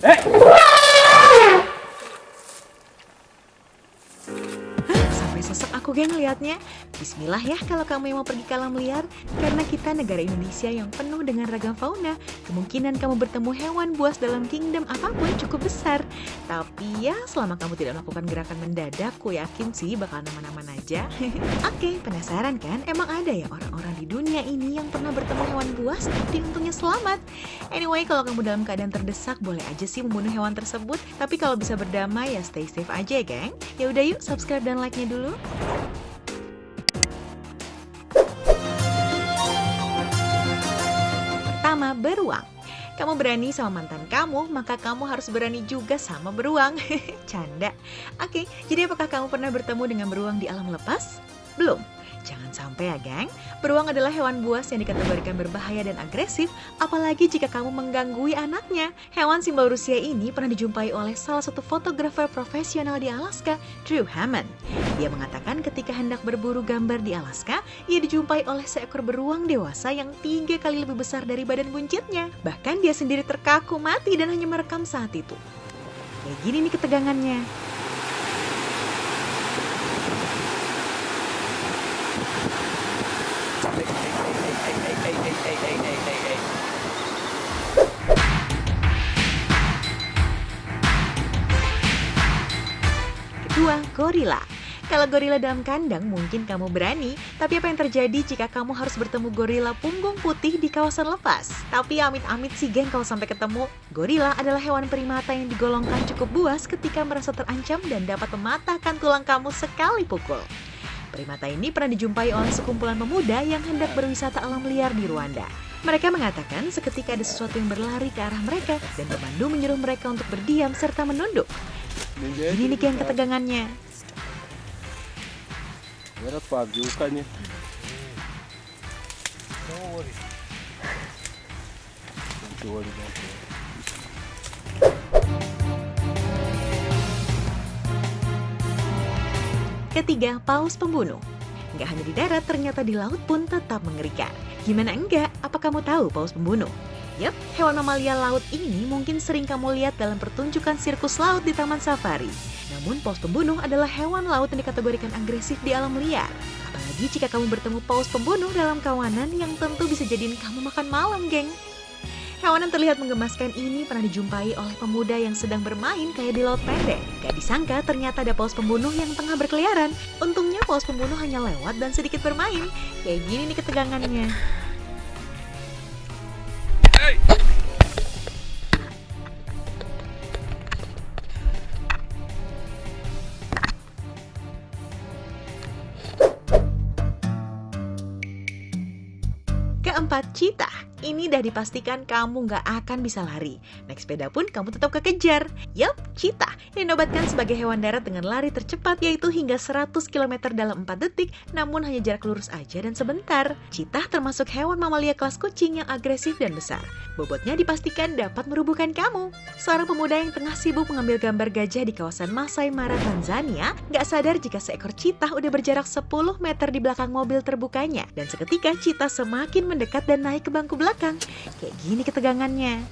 Sampai sesek aku geng liatnya. Bismillah ya kalau kamu yang mau pergi ke alam liar. Karena kita negara Indonesia yang penuh dengan ragam fauna. Kemungkinan kamu bertemu hewan buas dalam kingdom apapun cukup besar. Tapi ya selama kamu tidak melakukan gerakan mendadak, aku yakin sih bakal aman-aman aja. Oke, penasaran kan? Emang ada ya orang-orang di dunia ini yang pernah bertemu hewan buas tapi untungnya selamat? Anyway, kalau kamu dalam keadaan terdesak, boleh aja sih membunuh hewan tersebut. Tapi kalau bisa berdamai ya stay safe aja ya geng. Ya udah yuk subscribe dan like-nya dulu. Pertama, beruang. Kamu berani sama mantan kamu, maka kamu harus berani juga sama beruang. Canda. Oke, jadi apakah kamu pernah bertemu dengan beruang di alam lepas? Belum? Jangan sampai ya geng. Beruang adalah hewan buas yang dikategorikan berbahaya dan agresif, apalagi jika kamu mengganggu anaknya. Hewan simbol Rusia ini pernah dijumpai oleh salah satu fotografer profesional di Alaska, Drew Hammond. Dia mengatakan ketika hendak berburu gambar di Alaska, ia dijumpai oleh seekor beruang dewasa yang 3 kali lebih besar dari badan buncitnya. Bahkan dia sendiri terkaku mati dan hanya merekam saat itu. Kayak gini nih ketegangannya. Kedua, gorila. Kalau gorila dalam kandang mungkin kamu berani, tapi apa yang terjadi jika kamu harus bertemu gorila punggung putih di kawasan lepas? Tapi amit-amit sih geng kalau sampai ketemu. Gorila adalah hewan primata yang digolongkan cukup buas ketika merasa terancam dan dapat mematahkan tulang kamu sekali pukul. Primata ini pernah dijumpai oleh sekumpulan pemuda yang hendak berwisata alam liar di Rwanda. Mereka mengatakan seketika ada sesuatu yang berlari ke arah mereka dan pemandu menyuruh mereka untuk berdiam serta menunduk. Ini nih yang ketegangannya. Ketiga, paus pembunuh. Nggak hanya di darat, ternyata di laut pun tetap mengerikan. Gimana enggak? Apa kamu tahu paus pembunuh? Yap, hewan mamalia laut ini mungkin sering kamu lihat dalam pertunjukan sirkus laut di taman safari. Namun paus pembunuh adalah hewan laut yang dikategorikan agresif di alam liar. Apalagi jika kamu bertemu paus pembunuh dalam kawanan yang tentu bisa jadiin kamu makan malam, geng. Hewan yang terlihat menggemaskan ini pernah dijumpai oleh pemuda yang sedang bermain kayak di laut pendek. Gak disangka ternyata ada paus pembunuh yang tengah berkeliaran. Untungnya paus pembunuh hanya lewat dan sedikit bermain. Kayak gini nih ketegangannya. Keempat, cheetah. Ini dah dipastikan kamu nggak akan bisa lari. Naik sepeda pun kamu tetap kekejar. Yup, cheetah yang dinobatkan sebagai hewan darat dengan lari tercepat yaitu hingga 100 km dalam 4 detik, namun hanya jarak lurus aja dan sebentar. Cheetah termasuk hewan mamalia kelas kucing yang agresif dan besar. Bobotnya dipastikan dapat merubuhkan kamu. Seorang pemuda yang tengah sibuk mengambil gambar gajah di kawasan Masai Mara, Tanzania, nggak sadar jika seekor cheetah udah berjarak 10 meter di belakang mobil terbukanya. Dan seketika cheetah semakin mendekat dan naik ke bangku belakang. Kayak gini ketegangannya.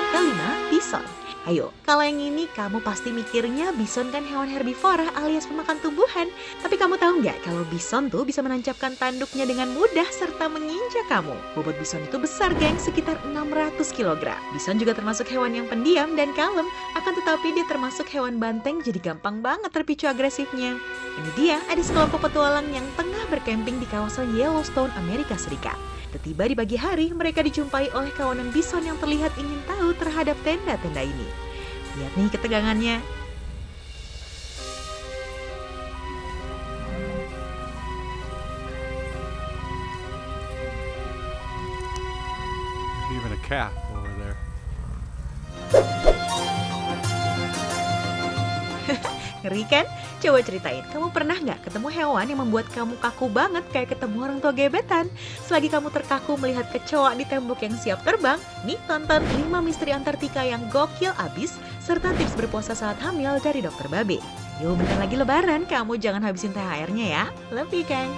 Kelima, bison. Ayo, kalau yang ini kamu pasti mikirnya bison kan hewan herbivora alias pemakan tumbuhan. Tapi kamu tahu nggak kalau bison tuh bisa menancapkan tanduknya dengan mudah serta menginjak kamu. Bobot bison itu besar geng, sekitar 600 kg. Bison juga termasuk hewan yang pendiam dan kalem, akan tetapi dia termasuk hewan banteng jadi gampang banget terpicu agresifnya. Ini dia ada sekelompok petualang yang tengah berkemping di kawasan Yellowstone, Amerika Serikat. Tiba di pagi hari, mereka dijumpai oleh kawanan bison yang terlihat ingin tahu terhadap tenda-tenda ini. Lihat nih ketegangannya. Even a cat over there. Ngeri kan? Coba ceritain, kamu pernah nggak ketemu hewan yang membuat kamu kaku banget kayak ketemu orang tua gebetan? Selagi kamu terkaku melihat kecoa di tembok yang siap terbang, nih tonton 5 misteri Antartika yang gokil abis, serta tips berpuasa saat hamil dari Dokter Babe. Yuk bentar lagi lebaran, kamu jangan habisin THR-nya ya. Love you, Kang.